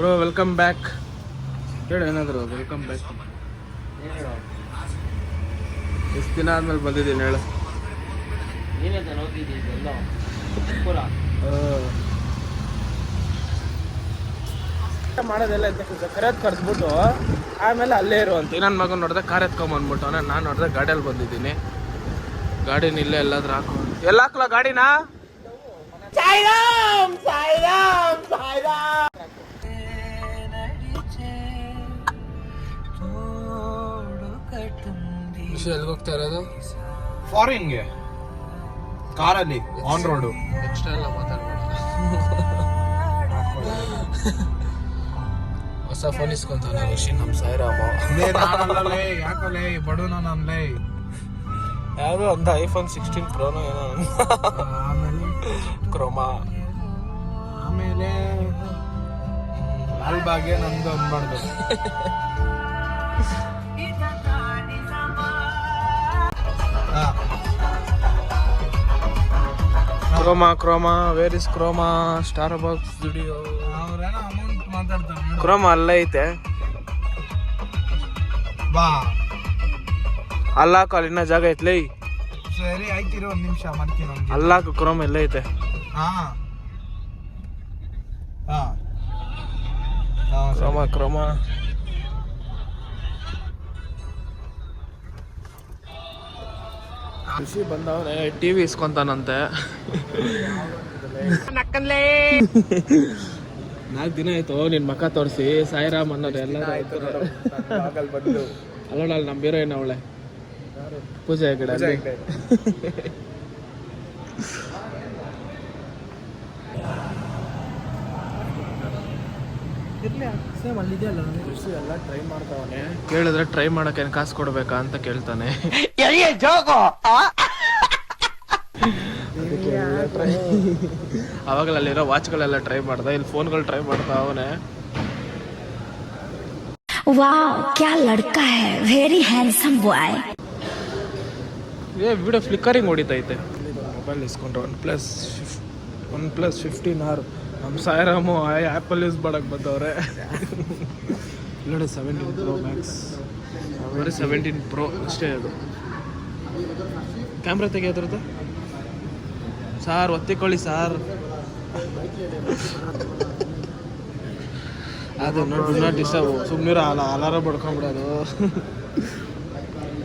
Bro welcome back. ಹೇಳು ಏನಾದರೂ welcome back. ಎಷ್ಟು ದಿನ ಆದ್ಮೇಲೆ ಬಂದಿದ್ದೀನಿ ಹೇಳು. ಮಾಡೋದೆಲ್ಲ ಎಂತ ಕರೆಯತ್ ಕರೆದ್ಬಿಟ್ಟು ಆಮೇಲೆ ಅಲ್ಲೇ ಇರುವಂತ. ನನ್ನ ಮಗನ ನೋಡಿದೆ ಕಾರ್ ಎತ್ಕೊಂಬಂದ್ಬಿಟ್ಟು ನಾನು ನೋಡಿದೆ ಗಾಡಿಯಲ್ಲಿ ಬಂದಿದ್ದೀನಿ. ಗಾಡಿನ ಇಲ್ಲೇ ಎಲ್ಲಾದ್ರೂ ಹಾಕೋ. ಎಲ್ಲ ಹಾಕ್ಲ ಗಾಡಿನ ಎಲ್ಲಿಗೆ ಹೋಗ್ತಾ ಇರೋದು? ಫಾರಿನ್ಗೆ ಕಾರಲ್ಲಿ ಆನ್ ರೋಡು. ಎಕ್ಸ್ಟ್ರಾ ಎಲ್ಲ ಮಾತಾಡ್ಬೇಡ. ಹೊಸ ಫೋನ್ ಇಸ್ಕೊಂತಾನೆ ಋಷಿ ನಮ್ಮ ಸಾಯಿರಾಮ. ಯಾಕಲ್ಲೇ ಬಡವನ ನನ್ಲೇ. ಯಾವುದು ಅಂದ ಐಫೋನ್ 16 ಪ್ರೋನೋ ಏನೋ. ಆಮೇಲೆ ಕ್ರೋಮಾ. ಆಮೇಲೆ ಲಾಲ್ಬಾಗ್ಗೆ ನಂದು ಅನ್ಬಾರ್ದು. Croma where is Croma? Star box studio. ಅವ್ರೇನೋ ಅಮೌಂಟ್ ಮಾತಾಡ್ತಾರೆ. ಕ್ರೋಮಾ ಅಲ್ಲೇ ಐತೆ. ಬಾ ಅಲ್ಲಾಕು ಅಲ್ಲಿನ ಜಾಗ ಐತ್ಲೇ. ಸರಿ ಆಯ್ತಿರೋ ಒಂದ್ ನಿಮಿಷ ಮಾಡ್ತೀನಿ. ಅಲ್ಲಾಕು ಕ್ರೋಮಾ ಎಲ್ಲ ಐತೆ. ಕ್ರೋಮಾ ಖುಷಿ ಬಂದವನೇ ಟಿವಿ ಇಸ್ಕೊಂತಾನಂತೆ. 4 ದಿನ ಆಯ್ತು ನಿನ್ ಮಕ್ಕ ತೋರಿಸಿ. ಸಾಯಿರಾಮ್ ಅನ್ನೋದು ಎಲ್ಲರೂ ಅಲ್ಲೋಳ ನಮ್ಮ ಬೀರೋ ಏನ ಅವಳೆ ಪೂಜೆ ಕಡೆ. ಎಲ್ಲ ಟ್ರೈ ಮಾಡ್ತಾವನೆ. ಕೇಳಿದ್ರೆ ಟ್ರೈ ಮಾಡಕ್ಕೆ ಕಾಸು ಕೊಡ್ಬೇಕಾ ಅಂತ ಕೇಳ್ತಾನೆ. ಅವಾಗಲೇ ಅಲ್ಲಿರೋ ವಾಚ್ಗಳೆಲ್ಲ ಟ್ರೈ ಮಾಡ್ದ, ಇಲ್ಲಿ ಫೋನ್ಗಳು ಟ್ರೈ ಮಾಡ್ತಾ ಅವನೇ. ವಾವ್ ಕ್ಯಾ ಲಡ್ಕಾ ಹೈ, very handsome boy. Video flickering ಹೊಡಿತೈತೆ. ಮೊಬೈಲ್ ಇಸ್ಕೊಂಡ್ರೆ ಒನ್ ಪ್ಲಸ್ 15R. ನಮ್ಮ ಸಾಯಿರಾಮು ಆ್ಯಪಲ್ ಯೂಸ್ ಮಾಡಕ್ಕೆ ಬಂದವ್ರೆ. ನೋಡಿ 17 Pro Max, ಬರೀ 17 Pro ಅಷ್ಟೇ. ಅದು ಕ್ಯಾಮ್ರಾ ತೆಗೆಯೋದ್ರದ್ದು ಸಾರ್ ಒತ್ತಿಕೊಳ್ಳಿ ಸಾರ್. ಅದು ನೋಡಿ ನಾಟ್ ಡಿಸ್ಟರ್ಬ್. ಸುಮ್ಮನೆ ಅಲಾರ ಬಡ್ಕೊಂಬಿಡೋದು.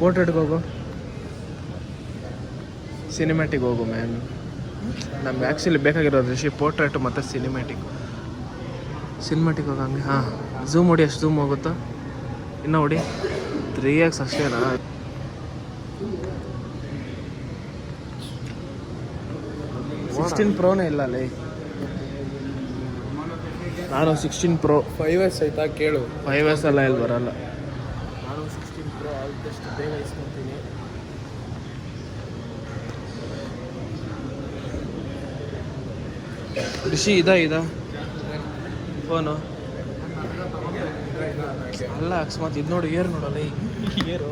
ಪೋರ್ಟ್ರೇಟ್ಗೆ ಹೋಗು, ಸಿನಿಮ್ಯಾಟಿಕ್ ಹೋಗು ಮ್ಯಾನ್. ನಮ್ಗೆ ಆ್ಯಕ್ಚುಲಿ ಬೇಕಾಗಿರೋದು ರಿಷಿ ಪೋರ್ಟ್ರೇಟ್ ಮತ್ತು ಸಿನಿಮ್ಯಾಟಿಕ್ ಹೋಗಿ ಹಂಗೆ. ಹಾಂ ಝೂಮ್ ಹೊಡಿ. ಎಷ್ಟು ಝೂಮ್ ಹೋಗುತ್ತಾ? ಇನ್ನೂ ಹೊಡಿ 3x ಅಷ್ಟೇನಾ? ಸಿಕ್ಸ್ಟೀನ್ ಪ್ರೋನೇ ಇಲ್ಲ ಅಲ್ಲಿ. ನಾನು 16 Pro 5S ಆಯ್ತಾ ಕೇಳು. 5S ಎಲ್ಲ ಇಲ್ಲಿ ಬರಲ್ಲ. ನಾನು 16 Pro ಆದಷ್ಟು ಬೇಗ ಇಸ್ಕೊತೀನಿ. ರಿಷಿ ಇದಾ ಫೋನು ಅಲ್ಲ ಅಕಸ್ಮಾತ್ ಇದು ನೋಡಿ. ಏರ್ ನೋಡಲ್ಲ, ಏರು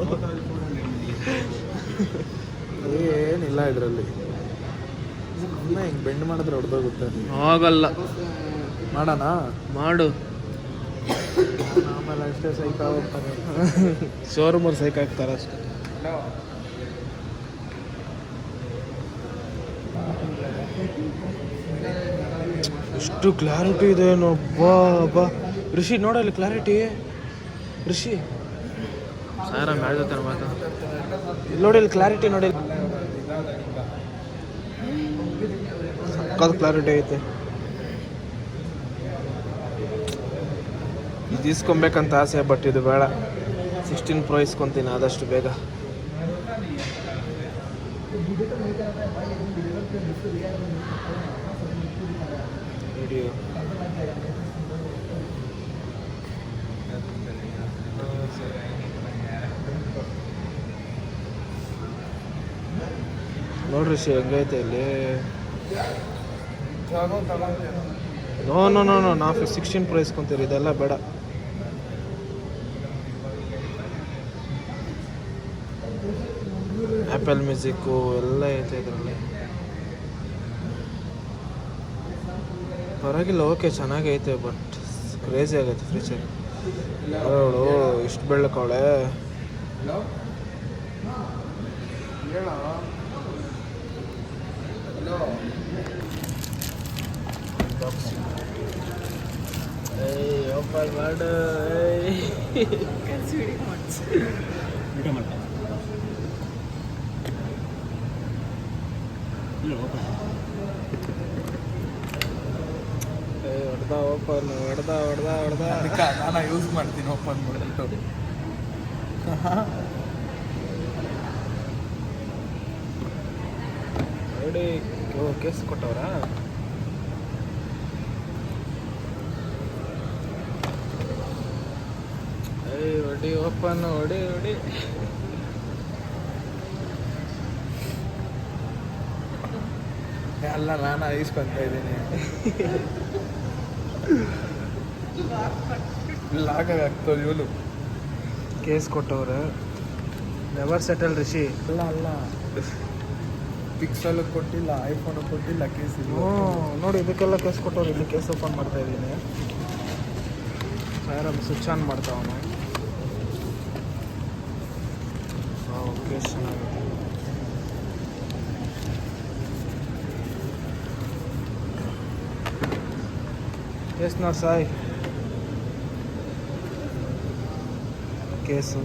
ಏನಿಲ್ಲ ಇದರಲ್ಲಿ. ಹಿಂಗೆ ಬೆಂಡ್ ಮಾಡಿದ್ರೆ ಹೊಡೆದೋಗುತ್ತೆ. ಆಗಲ್ಲ, ಮಾಡೋಣ ಮಾಡು. ಆಮೇಲೆ ಅಷ್ಟೇ ಸೈಕ್ ಹೋಗ್ತಾರೆ. ಶೋರೂಮಲ್ಲಿ ಸೈಕ್ ಆಗ್ತಾರೆ ಅಷ್ಟೇ. ಎಷ್ಟು ಕ್ಲಾರಿಟಿ ಇದೆ ಬಾ. ಋಷಿ ನೋಡಲ್ಲಿ ಕ್ಲಾರಿಟಿ. ಋಷಿ ಸಾರಾಮ್ ಹೇಳ್ತಾನೆ ಮಾತು. ಇಲ್ಲಿ ನೋಡಿ, ಇಲ್ಲಿ ಕ್ಲಾರಿಟಿ ನೋಡಿ. ಸಕ್ಕತ್ ಕ್ಲಾರಿಟಿ ಐತೆ. ಇದು ಇಸ್ಕೊಬೇಕಂತ ಆಸೆ, ಬಟ್ ಇದು ಬೇಡ. 16 Pro ಇಸ್ಕೊತೀನಿ ಆದಷ್ಟು ಬೇಗ. ವಿಡಿಯೋ ನೋಡ್ರಿ ಹೆಂಗೈತೆ ಇಲ್ಲಿ. ನೋ ನಾ 16 Pro ಇಸ್ಕೊಂತೀರಿ, ಇದೆಲ್ಲ ಬೇಡ. ಆ್ಯಪಲ್ ಮ್ಯೂಸಿಕ್ಕು ಎಲ್ಲ ಐತೆ ಇದರಲ್ಲಿ. ಪರವಾಗಿಲ್ಲ, ಓಕೆ ಚೆನ್ನಾಗೈತೆ. ಬಟ್ ಕ್ರೇಜಿ ಆಗೈತೆ ಫ್ರಿಜ್ ಅವಳು ಇಷ್ಟು ಬೆಳ್ಳಕವಳೆ. ಓಪನ್ ಮಾಡು. ಹೊಡೆದ ನಾನು ಯೂಸ್ ಮಾಡ್ತೀನಿ ಓಪನ್ ಮಾಡಿಬಿಟ್ಟು. ನೋಡಿ ಕೇಸ್ ಕೊಟ್ಟವ್ರ. ಹೊಡಿ ಓಪನ್ ಹೊಡಿ. ಎಲ್ಲ ನಾನು ಈಸ್ಕೊಂತ ಇದ್ದೀನಿ. ಲಾಗಾಗ್ತದೆ ಇವನು. ಕೇಸ್ ಕೊಟ್ಟವ್ರೆ. Never settle Rishi. ಅಲ್ಲ ಪಿಕ್ಸಲ್ ಕೊಟ್ಟಿಲ್ಲ, ಐಫೋನ್ ಕೊಟ್ಟಿಲ್ಲ, ಕೇಸ್ ನೋಡಿ ಇದಕ್ಕೆಲ್ಲ ಕೇಸ್ ಕೊಟ್ಟವ್ರು. ಇಲ್ಲಿ ಕೇಸ್ ಓಪನ್ ಮಾಡ್ತಾ ಇದ್ದೀನಿ. Sairam switch on ಮಾಡ್ತಾವನು. ಕೇಸ್ ಚೆನ್ನಾಗಿದೆ. ಕೇಸ್ ನೋಡಿ ಸಾಯ್. ಕೇಸು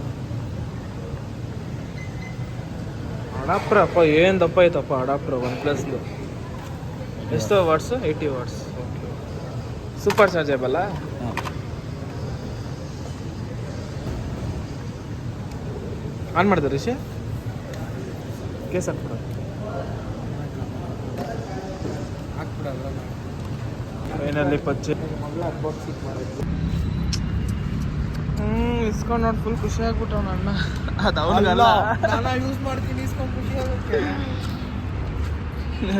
ಅಡಾಪ್ಟರ್ ಅಪ್ಪ, ಏನು ದಪ್ಪ ಐತಪ್ಪ ಅಡಾಪ್ಟರ್. OnePlusದು ಎಷ್ಟು ವಾಟ್ಸು? 80 ವಾಟ್ಸ್. ಓಕೆ, ಸೂಪರ್ ಚಾರ್ಜೇಬಲ್ಲ. ಆನ್ ಮಾಡಿದೆ ರಿಷಿ. ಕೇಸ್ ಹಾಕ್ಬಿಡ. ಫೈನಲ್ಲಿ ಪಚ್ಚೆ ಮಗಳ ಅನ್ಬಾಕ್ಸಿಂಗ್ ಮಾಡಿದ್ರು. ಇಸ್ಕೊಂಡು ನೋಡಿ ಫುಲ್ ಖುಷಿ ಆಗ್ಬಿಟ್ಟವ್ ಅಣ್ಣ. ಅದು ಅವನಿಗಲ್ಲ, ನಾನು ಯೂಸ್ ಮಾಡ್ತೀನಿ, ಇಸ್ಕೊಂಡು ಖುಷಿ ಆಗುತ್ತೆ.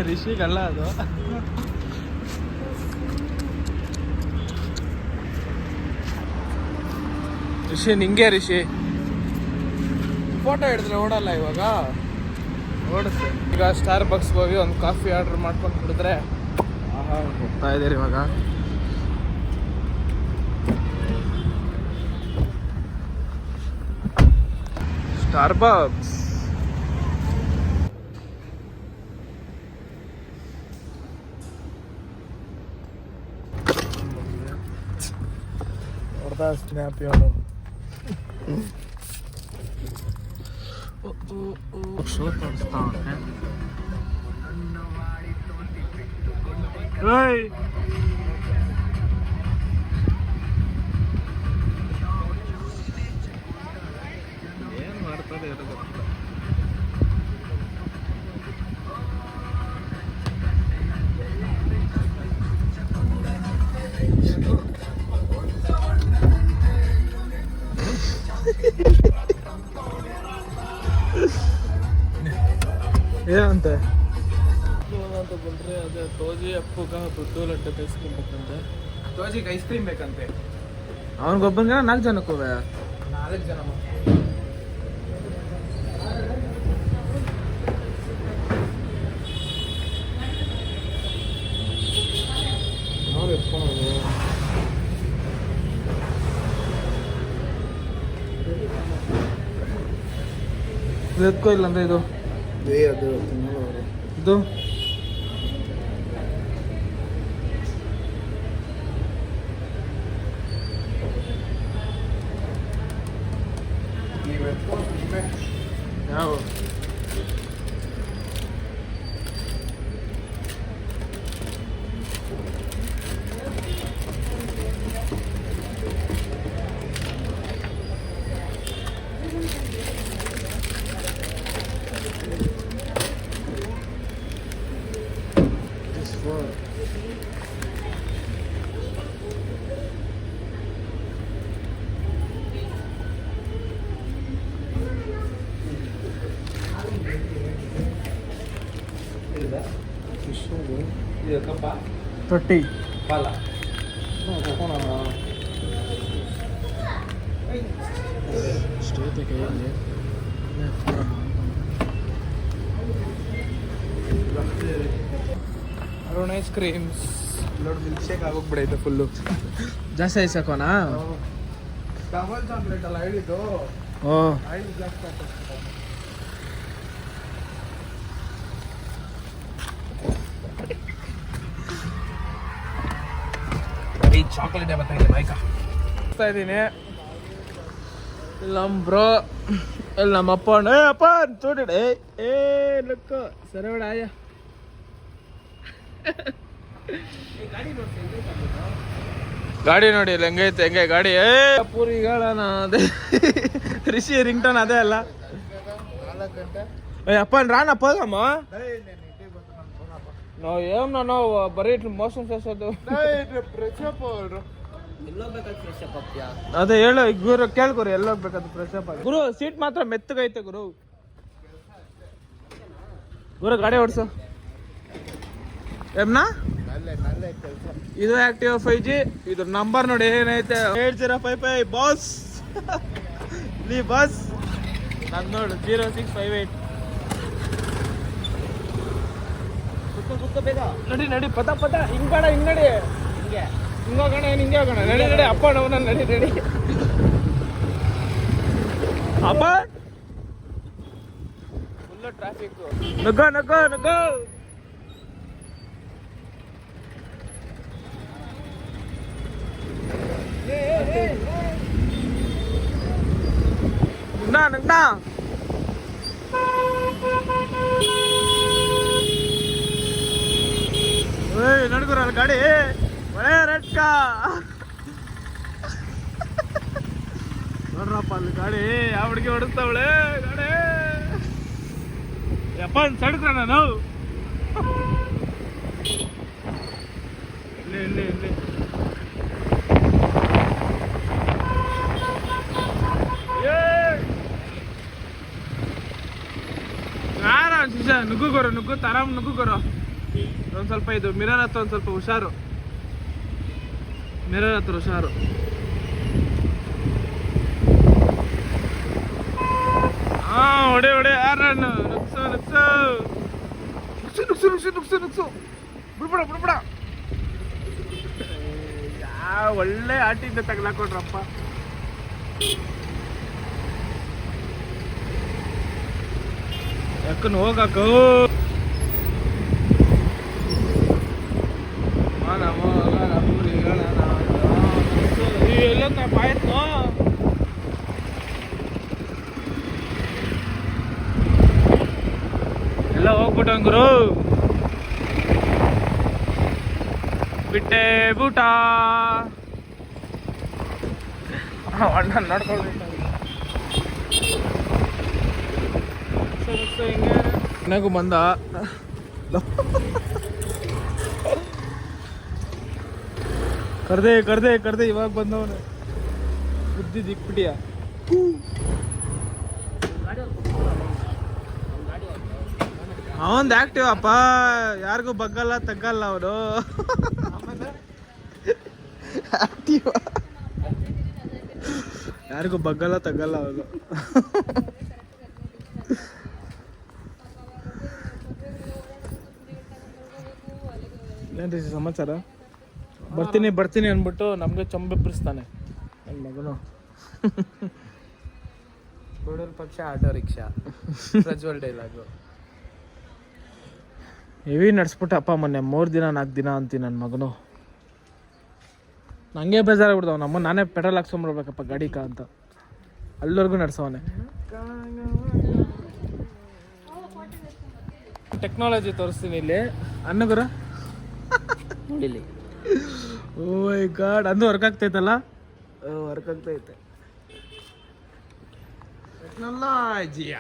ರಿಷಿಗಲ್ಲ ಅದು. ರಿಷಿ ನಿಂಗೆ ರಿಷಿ ಫೋಟೋ ಹಿಡಿದ್ರೆ ಓಡಲ್ಲ ಇವಾಗ. ಓಡುತ್ತೆ. ಈಗ ಸ್ಟಾರ್ ಬಾಕ್ಸ್ಗೆ ಹೋಗಿ ಒಂದು ಕಾಫಿ ಆರ್ಡರ್ ಮಾಡ್ಕೊಂಡು ಕುಡಿದ್ರೆ ಹೋಗ್ತಾ ಇದ್ದೀರಿ ಇವಾಗ. ಸ್ಟಾರ್ ಬಾಕ್ಸ್ ಹೊಡೆದ ಸ್ನ್ಯಾಪ್ ಹೇಳು. ಶೋ ತೋರಿಸ್ತಾ ಅವನೇ. ಏನು ಮಾಡ್ತಾರೆ ಏನೋ ಗೊತ್ತಿಲ್ಲ. ಏನಂತೆ ಅಂತ ಬಂದರೆ ಅದೇ ತೋಜಿ ಅಪ್ಪಗ ಬುದ್ದು ಲಡ್ಡು ಬೇಯಿಸ್ಕೊಬೇಕಂತೆ. ತೋಜಿಗೆ ಐಸ್ ಕ್ರೀಮ್ ಬೇಕಂತೆ. ಅವನಿಗೊಬ್ಬನಿಗೆ 4 ಜನಕ್ಕೂ 4 ಜನ. ನಾವು ಎತ್ಕೊಂಡು ಎತ್ಕೋ. ಇಲ್ಲ ಅಂದ್ರೆ ಇದು ಅದು ಇದು ಯಾವ ತೊಟ್ಟಿ ಪಾಲ ಸ್ಟೇತೆ ಕೈಯಲ್ಲಿ ಅರುಣ್ ಐಸ್ ಕ್ರೀಮ್ಸ್ ನೋಡಿ ಮಿಲ್ಕ್ ಶೇಕ್ ಆಗೋಗ್ಬಿಡೈತೆ ಫುಲ್ಲು. ಜಾಸ್ತಿ ಐಸ್ ಹಾಕೋನಾ? ಡಬಲ್ ಚಾಕ್ಲೇಟ್ ಅಲ್ಲ ಹೇಳಿದ್ದು, ಓ ಐದು ಜಾಸ್ತಿ ಹಾಕ್ತಾರೆ. ಈ ಚಾಕ್ಲೇಟೇ ಬರ್ತಾಯಿದೆ ಬಾಯ್ಕ ಇದ್ದೀನಿ. ಇಲ್ಲಿ ನಮ್ಮ ಬ್ರೋ, ಇಲ್ಲಿ ನಮ್ಮ ಅಪ್ಪ ಅಪ್ಪ చూడండి ಲುಕ್ ಸರವಡ ಆಯ ಗಾಡಿ ನೋಡಿ ಇಲ್ಲಿ ಹೆಂಗೈತೆ, ಹೆಂಗೆ ಗಾಡಿ ಪೂರಿ ಹೇಳೋಣ. ಅದೇ ರಿಷಿ ರಿಂಗ್ ಟೋನ್ ಅದೇ ಅಲ್ಲ. అప్ప రానా పోదామా? నువ్వు ఏమన్నా బరీ ఇట్లా మోసం చేస్తుంది. ಅದೇ ಹೇಳು ಗುರು, ಕೇಳ್ಕೊರಿ ಎಲ್ಲೋಗ್ಬೇಕಂತ ಫ್ರೆಶ್ ಅಪ್ ಆಗಿ. ಗುರು ಸೀಟ್ ಮಾತ್ರ ಮೆತ್ತಗೈತೆ ಗುರು. ಗುರು ಗಾಡಿ ಓಡಿಸು. ಏಮ್ನಾ ಇದು ಆಕ್ಟಿವ್ 5G. ಇದು ನಂಬರ್ ನೋಡಿ ಏನೈತೆ, 8055 ಬಾಸ್ ಇಲ್ಲಿ ಬಾಸ್. ನಾನು ನೋಡು 0658. ನಡಿ ನಡಿ ಪಟ ಪಟ. ಹಿಂಗ್ ಬೇಡ, ಹಿಂಗ್ ನಡಿ, ಹಿಂಗೋಗೋಣ, ಹಿಂಗೆ ಹೋಗೋಣ. ನಡಿ ನಡಿ ಅಪ್ಪ ನವನ ನಡಿ ನಡಿ ಅಪ್ಪ. Full traffic. ನುಗ್ಗೋ ನುಗ್ಗೋ ನುಗ್ಗೋ. ನುಗ್ನಾ ನುಗ್ನಾ. ನಡ್ಕೊರ ಗಾಡಿ ಒಳ್ಳೆ ರೆಡ್ಕ ನೋಡ್ರಪ್ಪ ಅಲ್ಲಿ ಗಾಡಿ ಯಾವ ಹುಡುಗಿ ಹೊಡಿಸ್ತಾವಳೆ ಗಾಡಿ. ಯಪ್ಪ ಸಡ್ಕ್ರ ನಾನು ಇಲ್ಲಿ ಇಲ್ಲಿ ಇಲ್ಲಿ. ಯಾರ ಶಿಷ ನುಗ್ಗು ಗೊರು, ನುಗ್ಗು ತರಾಮ್ ನುಗ್ಗು ಗೊರು. ಒಂದು ಸ್ವಲ್ಪ ಇದು ಮಿರರ್ ಹತ್ರ ಒಂದು ಸ್ವಲ್ಪ ಹುಷಾರು, ಮಿರರ್ ಹತ್ರ ಹುಷಾರು. ಹಾ ಹೊಡೆ ಹೊಡೆ ಯಾರನ್ನು ನುಗ್ಸು ನುಗ್ಸು ನುಗ್ಸು ನುಗ್ಸು ನುಗ್ಸು ನುಗ್ಸು ನುಗ್ಸು. ಬಿಡ್ಬಿಡ ಬಿಡ್ಬಿಡ. ಯಾವ ಒಳ್ಳೆ ಆಟಿಂದ ತಗ್ಲಾಕೊಟ್ರಪ್ಪ. ಯಾಕನ್ ಹೋಗಾಕು ಎಲ್ಲೊಂದು ಪಾಯತ್ನೋ ಎಲ್ಲ ಹೋಗ್ಬಿಟ್ಟಂಗ್ರು. ಬಿಟ್ಟೆ ಬೂಟ ಅಣ್ಣ ನೋಡ್ಕೊಳ್ಬೇಕು. ಹಿಂಗೆ ನನಗೂ ಬಂದ ಕರ್ದೆ ಕರ್ದೆ ಕರ್ದೆ ಇವಾಗ ಬಂದವನು ಬುದ್ಧಿ ದಿಕ್ಬಿಟ್ಟಿಯ. ಅವಂದು ಆಕ್ಟಿವ್ ಅಪ್ಪ, ಯಾರಿಗೂ ಬಗ್ಗಲ್ಲ ತಗ್ಗಲ್ಲ ಅವನು. ಆಕ್ಟಿವ್, ಯಾರಿಗೂ ಬಗ್ಗಲ್ಲ ತಗ್ಗಲ್ಲ ಅವನು. ಏನ್ರಿ ಸಮಾಚಾರ? ಬರ್ತೀನಿ ಬರ್ತೀನಿ ಅಂದ್ಬಿಟ್ಟು ನಮಗೆ ಚಂಬೆಬ್ರಿಸ್ತಾನೆ ನನ್ನ ಮಗನು. ಬಡವ್ರ ಪಕ್ಷ auto rickshaw Prajwal dialogue heavy ನಡೆಸ್ಬಿಟ್ಟಪ್ಪ ಮೊನ್ನೆ 3 ದಿನ 4 ದಿನ ಅಂತೀನಿ ನನ್ನ ಮಗನು. ನನಗೆ ಬೇಜಾರಾಗ್ಬಿಡ್ತಾವ. ನಮ್ಮ ನಾನೇ ಪೆಟ್ರೋಲ್ ಹಾಕ್ಸ್ಕೊಂಡ್ಬಿಡ್ಬೇಕಪ್ಪ ಗಾಡಿಕ ಅಂತ ಅಲ್ಲಿವರೆಗೂ ನಡೆಸವನೆ. ಟೆಕ್ನಾಲಜಿ ತೋರಿಸ್ತೀನಿ ಇಲ್ಲಿ ಅನ್ನಗುರ. ಓ ಮೈ ಗಾಡ್, ಅಂದು ವರ್ಕ್ ಆಗ್ತೈತಲ್ಲ? ವರ್ಕ್ ಆಗ್ತೈತೆ ಟೆಕ್ನಾಲಜಿಯ.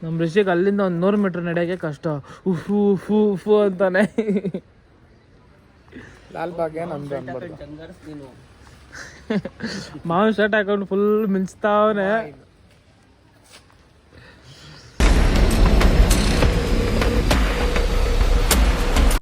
ನಮ್ಮ ಋಷಿಗೆ ಅಲ್ಲಿಂದ ಒಂದು 100 ಮೀಟರ್ ನಡೆಯೋಕ್ಕೆ ಕಷ್ಟ. ಉಫು ಉಫು ಉಫು ಅಂತಾನೆ. ಲಾಲ್ಬಾಗ್ಗೆ ನಮ್ದು ಅನ್ಬಾರ್ದು. ಮಾವು ಶರ್ಟ್ ಹಾಕೊಂಡು ಫುಲ್ ಮಿಂಚ್ತಾವನೆ.